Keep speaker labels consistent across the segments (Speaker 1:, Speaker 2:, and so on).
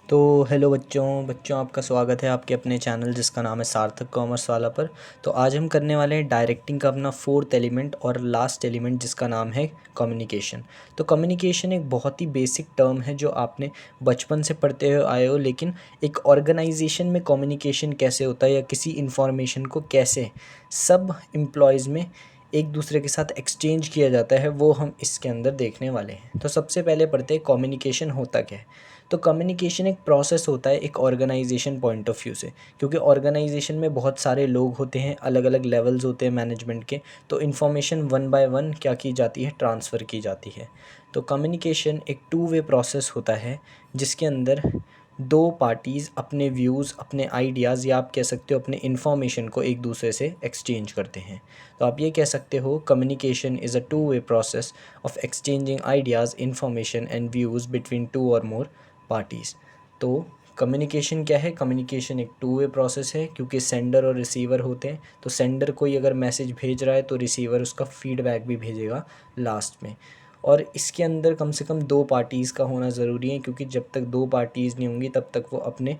Speaker 1: तो हेलो बच्चों बच्चों आपका स्वागत है आपके अपने चैनल जिसका नाम है सार्थक कॉमर्स वाला पर। तो आज हम करने वाले हैं डायरेक्टिंग का अपना फोर्थ एलिमेंट और लास्ट एलिमेंट जिसका नाम है कम्युनिकेशन। तो कम्युनिकेशन एक बहुत ही बेसिक टर्म है जो आपने बचपन से पढ़ते हुए आए हो, लेकिन एक ऑर्गेनाइजेशन में कम्युनिकेशन कैसे होता है या किसी इन्फॉर्मेशन को कैसे सब एम्प्लॉयज़ में एक दूसरे के साथ एक्सचेंज किया जाता है वो हम इसके अंदर देखने वाले हैं। तो सबसे पहले पढ़ते हैं कम्युनिकेशन होता क्या है। तो कम्युनिकेशन एक प्रोसेस होता है एक ऑर्गेनाइजेशन पॉइंट ऑफ व्यू से, क्योंकि ऑर्गेनाइजेशन में बहुत सारे लोग होते हैं, अलग अलग लेवल्स होते हैं मैनेजमेंट के। तो इन्फॉर्मेशन वन बाय वन क्या की जाती है, ट्रांसफ़र की जाती है। तो कम्युनिकेशन एक टू वे प्रोसेस होता है जिसके अंदर दो पार्टीज़ अपने व्यूज़, अपने आइडियाज़ या आप कह सकते हो अपने इन्फॉर्मेशन को एक दूसरे से एक्सचेंज करते हैं। तो आप ये कह सकते हो communication is a two way process of exchanging ideas, information and views between two और मोर पार्टीज़। तो कम्युनिकेशन क्या है, कम्युनिकेशन एक टू वे प्रोसेस है क्योंकि सेंडर और रिसीवर होते हैं। तो सेंडर कोई अगर मैसेज भेज रहा है तो रिसीवर उसका फीडबैक भी भेजेगा लास्ट में। और इसके अंदर कम से कम दो पार्टीज़ का होना ज़रूरी है, क्योंकि जब तक दो पार्टीज़ नहीं होंगी तब तक वो अपने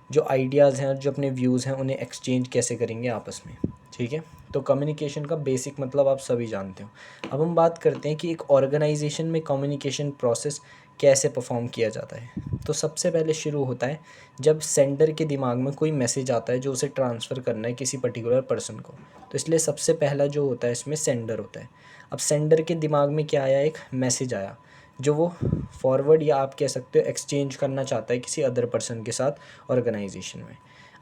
Speaker 1: जो आइडियाज़ हैं और जो अपने व्यूज़ हैं उन्हें एक्सचेंज कैसे करेंगे आपस में। ठीक है, तो कम्युनिकेशन का बेसिक मतलब आप सभी जानते हो। अब हम बात करते हैं कि एक ऑर्गेनाइजेशन में कम्युनिकेशन प्रोसेस कैसे परफॉर्म किया जाता है। तो सबसे पहले शुरू होता है जब सेंडर के दिमाग में कोई मैसेज आता है जो उसे ट्रांसफ़र करना है किसी पर्टिकुलर पर्सन को। तो इसलिए सबसे पहला जो होता है इसमें सेंडर होता है। अब सेंडर के दिमाग में क्या आया, एक मैसेज आया जो वो फॉरवर्ड या आप कह सकते हो एक्सचेंज करना चाहता है किसी अदर पर्सन के साथ ऑर्गेनाइजेशन में।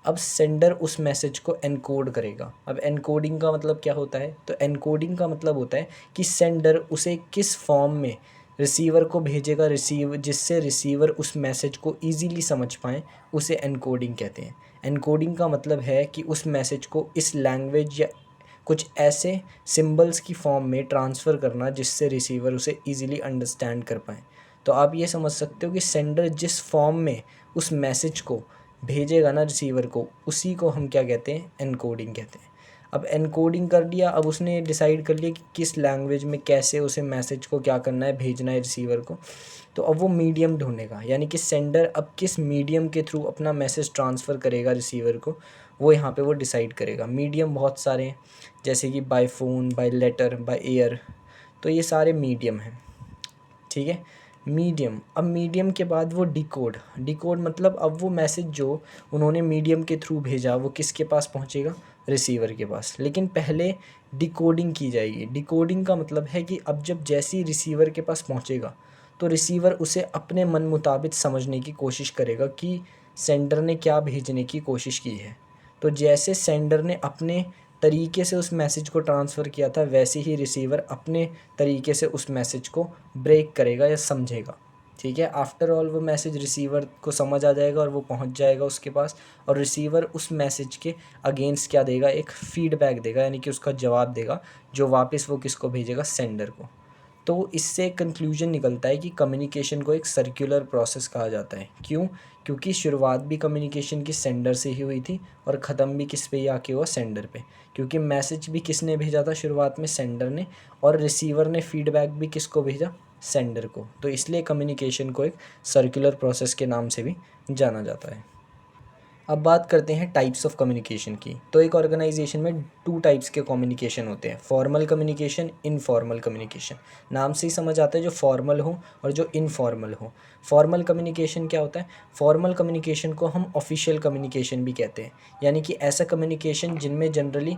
Speaker 1: अब सेंडर उस मैसेज को एनकोड करेगा। अब एनकोडिंग का मतलब क्या होता है, तो एनकोडिंग का मतलब होता है कि सेंडर उसे किस फॉर्म में रिसीवर को भेजेगा, जिससे रिसीवर उस मैसेज को ईज़िली समझ पाएँ, उसे एनकोडिंग कहते हैं। एनकोडिंग का मतलब है कि उस मैसेज को इस लैंग्वेज या कुछ ऐसे सिंबल्स की फॉर्म में ट्रांसफ़र करना जिससे रिसीवर उसे ईज़िली अंडरस्टैंड कर पाएँ। तो आप ये समझ सकते हो कि सेंडर जिस फॉर्म में उस मैसेज को भेजेगा ना रिसीवर को, उसी को हम क्या कहते हैं, एनकोडिंग कहते हैं। अब एनकोडिंग कर लिया, अब उसने डिसाइड कर लिया कि किस लैंग्वेज में कैसे उसे मैसेज को क्या करना है, भेजना है रिसीवर को। तो अब वो मीडियम ढूंढेगा, यानी कि सेंडर अब किस मीडियम के थ्रू अपना मैसेज ट्रांसफ़र करेगा रिसीवर को, वो यहाँ पे वो डिसाइड करेगा। मीडियम बहुत सारे हैं, जैसे कि by phone, by letter, by air. तो ये सारे मीडियम हैं। ठीक है, मीडियम। अब मीडियम के बाद वो डिकोड। डिकोड मतलब अब वो मैसेज जो उन्होंने मीडियम के थ्रू भेजा वो किसके पास पहुंचेगा, रिसीवर के पास। लेकिन पहले डिकोडिंग की जाएगी। डिकोडिंग का मतलब है कि अब जब जैसे ही रिसीवर के पास पहुंचेगा तो रिसीवर उसे अपने मन मुताबिक समझने की कोशिश करेगा कि सेंडर ने क्या भेजने की कोशिश की है। तो जैसे सेंडर ने अपने तरीके से उस मैसेज को ट्रांसफ़र किया था, वैसे ही रिसीवर अपने तरीके से उस मैसेज को ब्रेक करेगा या समझेगा। ठीक है, आफ्टर ऑल वो मैसेज रिसीवर को समझ आ जाएगा और वो पहुंच जाएगा उसके पास। और रिसीवर उस मैसेज के अगेंस्ट क्या देगा, एक फीडबैक देगा, यानी कि उसका जवाब देगा, जो वापस वो किसको भेजेगा, सेंडर को। तो इससे कंक्लूजन निकलता है कि कम्युनिकेशन को एक सर्कुलर प्रोसेस कहा जाता है। क्यों? क्योंकि शुरुआत भी कम्युनिकेशन की सेंडर से ही हुई थी और ख़त्म भी किस पे ही आके हुआ, सेंडर पे। क्योंकि मैसेज भी किसने भेजा था शुरुआत में, सेंडर ने। और रिसीवर ने फीडबैक भी किसको भेजा, सेंडर को। तो इसलिए कम्युनिकेशन को एक सर्कुलर प्रोसेस के नाम से भी जाना जाता है। अब बात करते हैं टाइप्स ऑफ कम्युनिकेशन की। तो एक ऑर्गेनाइजेशन में टू टाइप्स के कम्युनिकेशन होते हैं, फॉर्मल कम्युनिकेशन, इनफॉर्मल कम्युनिकेशन। नाम से ही समझ आता है जो फॉर्मल हो और जो इनफॉर्मल हो। फॉर्मल कम्युनिकेशन क्या होता है, फॉर्मल कम्युनिकेशन को हम ऑफिशियल कम्युनिकेशन भी कहते हैं। यानी कि ऐसा कम्युनिकेशन जिनमें जनरली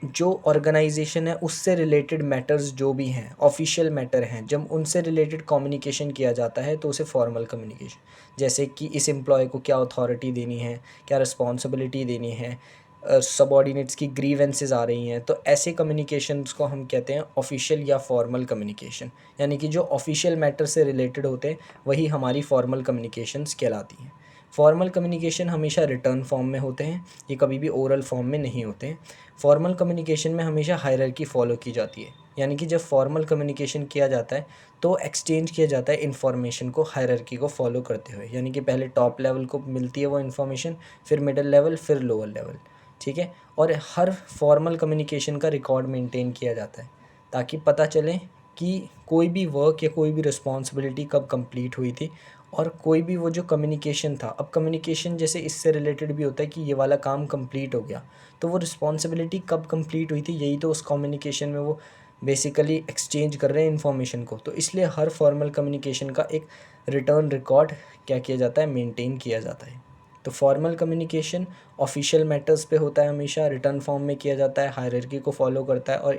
Speaker 1: जो ऑर्गेनाइजेशन है उससे रिलेटेड मैटर्स जो भी हैं, ऑफिशियल मैटर हैं, जब उनसे रिलेटेड कम्युनिकेशन किया जाता है तो उसे फॉर्मल कम्युनिकेशन। जैसे कि इस एम्प्लॉय को क्या अथॉरिटी देनी है, क्या रिस्पॉन्सिबिलिटी देनी है, सबॉर्डिनेट्स की ग्रीवेंसेस आ रही हैं, तो ऐसे कम्युनिकेशंस को हम कहते हैं ऑफिशियल या फॉर्मल कम्युनिकेशन। यानी कि जो ऑफिशियल मैटर से रिलेटेड होते हैं वही हमारी फॉर्मल कम्युनिकेशंस कहलाती हैं। फॉर्मल कम्युनिकेशन हमेशा रिटर्न फॉर्म में होते हैं, ये कभी भी ओरल फॉर्म में नहीं होते हैं। फॉर्मल कम्युनिकेशन में हमेशा हायरार्की फॉलो की जाती है। यानी कि जब फॉर्मल कम्युनिकेशन किया जाता है तो एक्सचेंज किया जाता है इन्फॉर्मेशन को हायरार्की को फॉलो करते हुए। यानी कि पहले टॉप लेवल को मिलती है वो इन्फॉर्मेशन, फिर मिडिल लेवल, फिर लोअर लेवल। ठीक है, और हर फॉर्मल कम्युनिकेशन का रिकॉर्ड मेंटेन किया जाता है ताकि पता चले कि कोई भी वर्क या कोई भी रिस्पॉन्सिबिलिटी कब कंप्लीट हुई थी और कोई भी वो जो कम्युनिकेशन था, अब कम्युनिकेशन जैसे इससे रिलेटेड भी होता है कि ये वाला काम कंप्लीट हो गया, तो वो रिस्पॉन्सिबिलिटी कब कंप्लीट हुई थी, यही तो उस कम्युनिकेशन में वो बेसिकली एक्सचेंज कर रहे हैं इन्फॉर्मेशन को। तो इसलिए हर फॉर्मल कम्युनिकेशन का एक रिटर्न रिकॉर्ड क्या किया जाता है, मेंटेन किया जाता है। तो फॉर्मल कम्युनिकेशन ऑफिशियल मैटर्स पे होता है, हमेशा रिटर्न फॉर्म में किया जाता है, हायरार्की को फॉलो करता है, और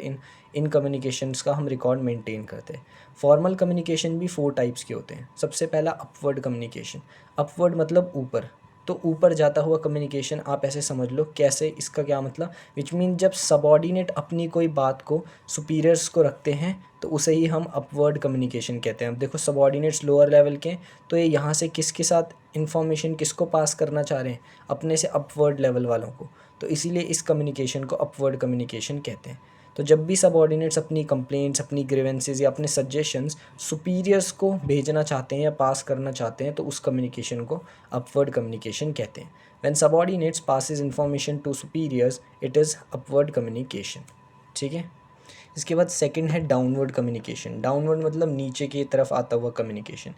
Speaker 1: इन कम्युनिकेशंस का हम रिकॉर्ड मेंटेन करते हैं। फॉर्मल कम्युनिकेशन भी 4 टाइप्स के होते हैं। सबसे पहला अपवर्ड कम्युनिकेशन। अपवर्ड मतलब ऊपर, तो ऊपर जाता हुआ कम्युनिकेशन आप ऐसे समझ लो। कैसे, इसका क्या मतलब, विच मीन जब सबॉर्डिनेट अपनी कोई बात को सुपीरियर्स को रखते हैं तो उसे ही हम अपवर्ड कम्युनिकेशन कहते हैं। अब देखो सबॉर्डिनेट्स लोअर लेवल के हैं, तो ये यहाँ से किसके साथ इन्फॉर्मेशन किसको पास करना चाह रहे हैं, अपने से अपवर्ड लेवल वालों को, तो इसीलिए इस कम्युनिकेशन को अपवर्ड कम्युनिकेशन कहते हैं। तो जब भी सबऑर्डिनेट्स अपनी कंप्लेंट्स, अपनी ग्रीवेंसेस या अपने सजेशंस सुपीरियर्स को भेजना चाहते हैं या पास करना चाहते हैं, तो उस कम्युनिकेशन को अपवर्ड कम्युनिकेशन कहते हैं। When subordinates passes information to superiors, it is upward communication. ठीक है। इसके बाद सेकंड है डाउनवर्ड कम्युनिकेशन। डाउनवर्ड मतलब नीचे की तरफ आता हुआ कम्युनिकेशन।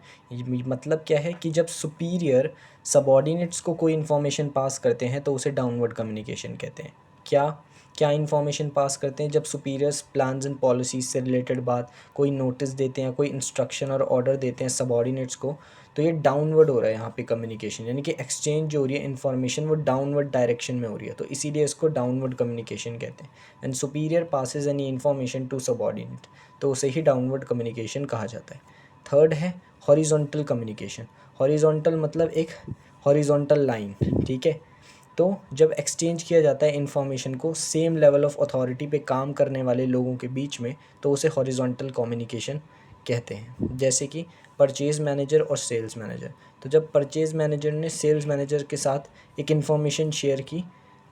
Speaker 1: मतलब क्या है कि जब सुपीरियर सबऑर्डिनेट्स को कोई इन्फॉर्मेशन पास करते हैं तो उसे डाउनवर्ड कम्युनिकेशन कहते हैं। क्या क्या इन्फॉर्मेशन पास करते हैं, जब सुपीरियर्स प्लान्स एंड पॉलिसीज से रिलेटेड बात, कोई नोटिस देते हैं, कोई इंस्ट्रक्शन और ऑर्डर देते हैं सबऑर्डिनेट्स को, तो ये डाउनवर्ड हो रहा है यहाँ पे कम्युनिकेशन, यानी कि एक्सचेंज जो हो रही है इन्फॉर्मेशन वो डाउनवर्ड डायरेक्शन में हो रही है, तो इसीलिए इसको डाउनवर्ड कम्युनिकेशन कहते हैं। And superior passes any information to subordinate, तो उसे ही डाउनवर्ड कम्युनिकेशन कहा जाता है। थर्ड है हॉरिजॉन्टल कम्युनिकेशन। हॉरिजॉन्टल मतलब एक हॉरिजॉन्टल लाइन। ठीक है। तो जब एक्सचेंज किया जाता है इन्फॉर्मेशन को सेम लेवल ऑफ अथॉरिटी पे काम करने वाले लोगों के बीच में, तो उसे हॉरिजॉन्टल कम्युनिकेशन कहते हैं। जैसे कि परचेज़ मैनेजर और सेल्स मैनेजर, तो जब परचेज़ मैनेजर ने सेल्स मैनेजर के साथ एक इन्फॉर्मेशन शेयर की,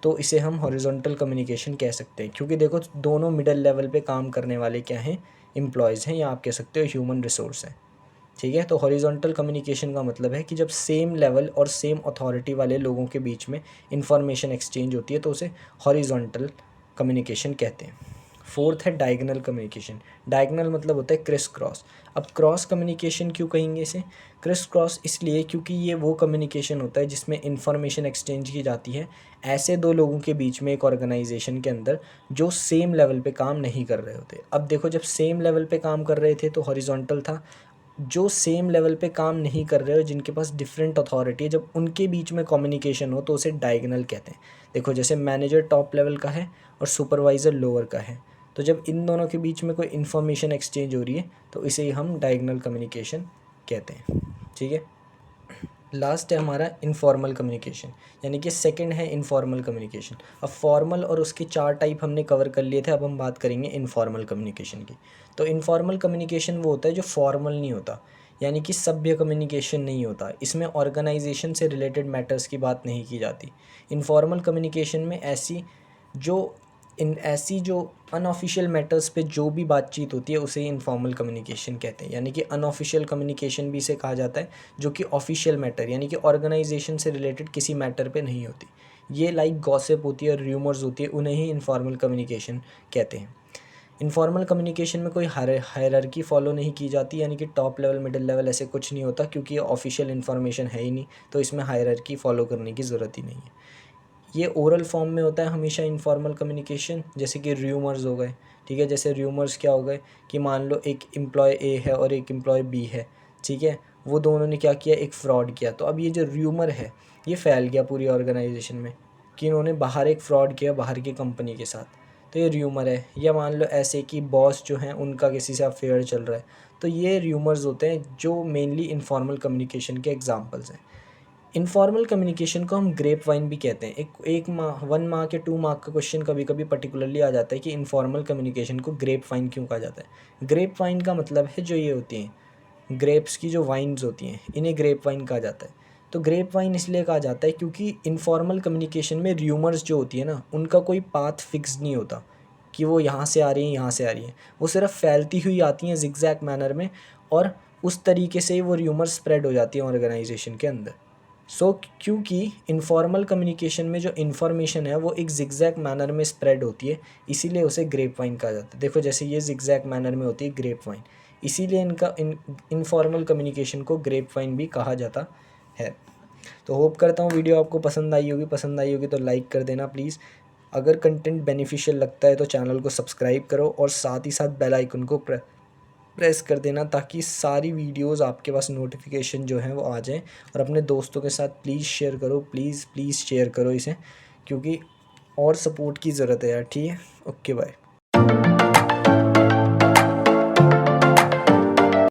Speaker 1: तो इसे हम हॉरिजॉन्टल कम्युनिकेशन कह सकते हैं, क्योंकि देखो दोनों मिडल लेवल पे काम करने वाले क्या हैं, एम्प्लॉयज़ हैं, या आप कह सकते हो ह्यूमन रिसोर्स हैं। ठीक है। तो हॉरिजॉन्टल कम्युनिकेशन का मतलब है कि जब सेम लेवल और सेम अथॉरिटी वाले लोगों के बीच में इंफॉर्मेशन एक्सचेंज होती है, तो उसे हॉरिजॉन्टल कम्युनिकेशन कहते हैं। फोर्थ है डायगोनल कम्युनिकेशन। डायगोनल मतलब होता है क्रिस क्रॉस। अब क्रॉस कम्युनिकेशन क्यों कहेंगे इसे, क्रिस क्रॉस इसलिए क्योंकि ये वो कम्युनिकेशन होता है जिसमें इंफॉर्मेशन एक्सचेंज की जाती है ऐसे दो लोगों के बीच में एक ऑर्गेनाइजेशन के अंदर जो सेम लेवल पे काम नहीं कर रहे होते। अब देखो जब सेम लेवल पे काम कर रहे थे तो हॉरिजॉन्टल था, जो सेम लेवल पे काम नहीं कर रहे हो, जिनके पास डिफरेंट अथॉरिटी है, जब उनके बीच में कम्युनिकेशन हो तो उसे डायगोनल कहते हैं। देखो जैसे मैनेजर टॉप लेवल का है और सुपरवाइज़र लोअर का है, तो जब इन दोनों के बीच में कोई इन्फॉर्मेशन एक्सचेंज हो रही है तो इसे ही हम डायगोनल कम्युनिकेशन कहते हैं। ठीक है। लास्ट है हमारा इनफॉर्मल कम्युनिकेशन, यानी कि सेकंड है इनफॉर्मल कम्युनिकेशन। अब फॉर्मल और उसके 4 टाइप हमने कवर कर लिए थे, अब हम बात करेंगे इनफॉर्मल कम्युनिकेशन की। तो इनफॉर्मल कम्युनिकेशन वो होता है जो फॉर्मल नहीं होता, यानी कि सभ्य कम्युनिकेशन नहीं होता, इसमें ऑर्गेनाइजेशन से रिलेटेड मैटर्स की बात नहीं की जाती। इनफॉर्मल कम्युनिकेशन में ऐसी जो अनऑफिशियल मैटर्स पे जो भी बातचीत होती है उसे इनफॉर्मल कम्युनिकेशन कहते हैं, यानी कि अनऑफिशियल कम्युनिकेशन भी इसे कहा जाता है, जो कि ऑफिशियल मैटर यानी कि ऑर्गेनाइजेशन से रिलेटेड किसी मैटर पे नहीं होती। ये लाइक गॉसिप होती है, र्यूमर्स होती है, उन्हें ही इनफॉर्मल कम्युनिकेशन कहते हैं। इनफॉर्मल कम्युनिकेशन में कोई हायरार्की फॉलो नहीं की जाती, यानी कि टॉप लेवल मिडिल लेवल ऐसे कुछ नहीं होता, क्योंकि ये ऑफिशियल इन्फॉर्मेशन है ही नहीं, तो इसमें हायरार्की फॉलो करने की ज़रूरत ही नहीं है। ये ओरल फॉर्म में होता है हमेशा इनफॉर्मल कम्युनिकेशन, जैसे कि र्यूमर्स हो गए। ठीक है। जैसे र्यूमर्स क्या हो गए कि मान लो एक एम्प्लॉय ए है और एक एम्प्लॉय बी है। ठीक है। वो दोनों ने क्या किया, एक फ्रॉड किया, तो अब ये जो र्यूमर है ये फैल गया पूरी ऑर्गेनाइजेशन में कि इन्होंने बाहर एक फ़्रॉड किया बाहर की कंपनी के साथ, तो ये र्यूमर है। या मान लो ऐसे कि बॉस जो हैं उनका किसी से अफेयर चल रहा है, तो ये र्यूमर्स होते हैं जो मेनली इनफॉर्मल कम्युनिकेशन के एग्जाम्पल्स हैं। इनफॉर्मल कम्युनिकेशन को हम ग्रेप वाइन भी कहते हैं। एक माह 1 मार्क या 2 मार्क का क्वेश्चन कभी कभी पर्टिकुलरली आ जाता है कि इनफॉर्मल कम्युनिकेशन को ग्रेप वाइन क्यों कहा जाता है। ग्रेप वाइन का मतलब है जो ये होती हैं ग्रेप्स की जो वाइन्स होती हैं, इन्हें ग्रेप वाइन कहा जाता है। तो ग्रेप वाइन इसलिए कहा जाता है क्योंकि इनफॉर्मल कम्युनिकेशन में र्यूमर्स जो होती है ना, उनका कोई पाथ फिक्स नहीं होता कि वो यहाँ से आ रही हैं यहाँ से आ रही हैं, वो सिर्फ फैलती हुई आती हैं जिगजैग मैनर में, और उस तरीके से वो र्यूमर स्प्रेड हो जाती हैं ऑर्गेनाइजेशन के अंदर। क्योंकि इनफॉर्मल कम्युनिकेशन में जो इन्फॉर्मेशन है वो एक जिगजैग मैनर में स्प्रेड होती है, इसीलिए उसे ग्रेप वाइन कहा जाता है। देखो जैसे ये जिगजैग मैनर में होती है ग्रेप वाइन, इसीलिए इनका इनफॉर्मल कम्युनिकेशन को ग्रेप वाइन भी कहा जाता है। तो होप करता हूँ वीडियो आपको पसंद आई होगी तो लाइक कर देना प्लीज़। अगर कंटेंट बेनिफिशियल लगता है तो चैनल को सब्सक्राइब करो और साथ ही साथ बेल आइकन को प्रेस कर देना, ताकि सारी वीडियोस आपके पास नोटिफिकेशन जो है वो आ जाएं। और अपने दोस्तों के साथ प्लीज़ शेयर करो, प्लीज़ शेयर करो इसे, क्योंकि और सपोर्ट की ज़रूरत है यार। ठीक है, ओके बाय।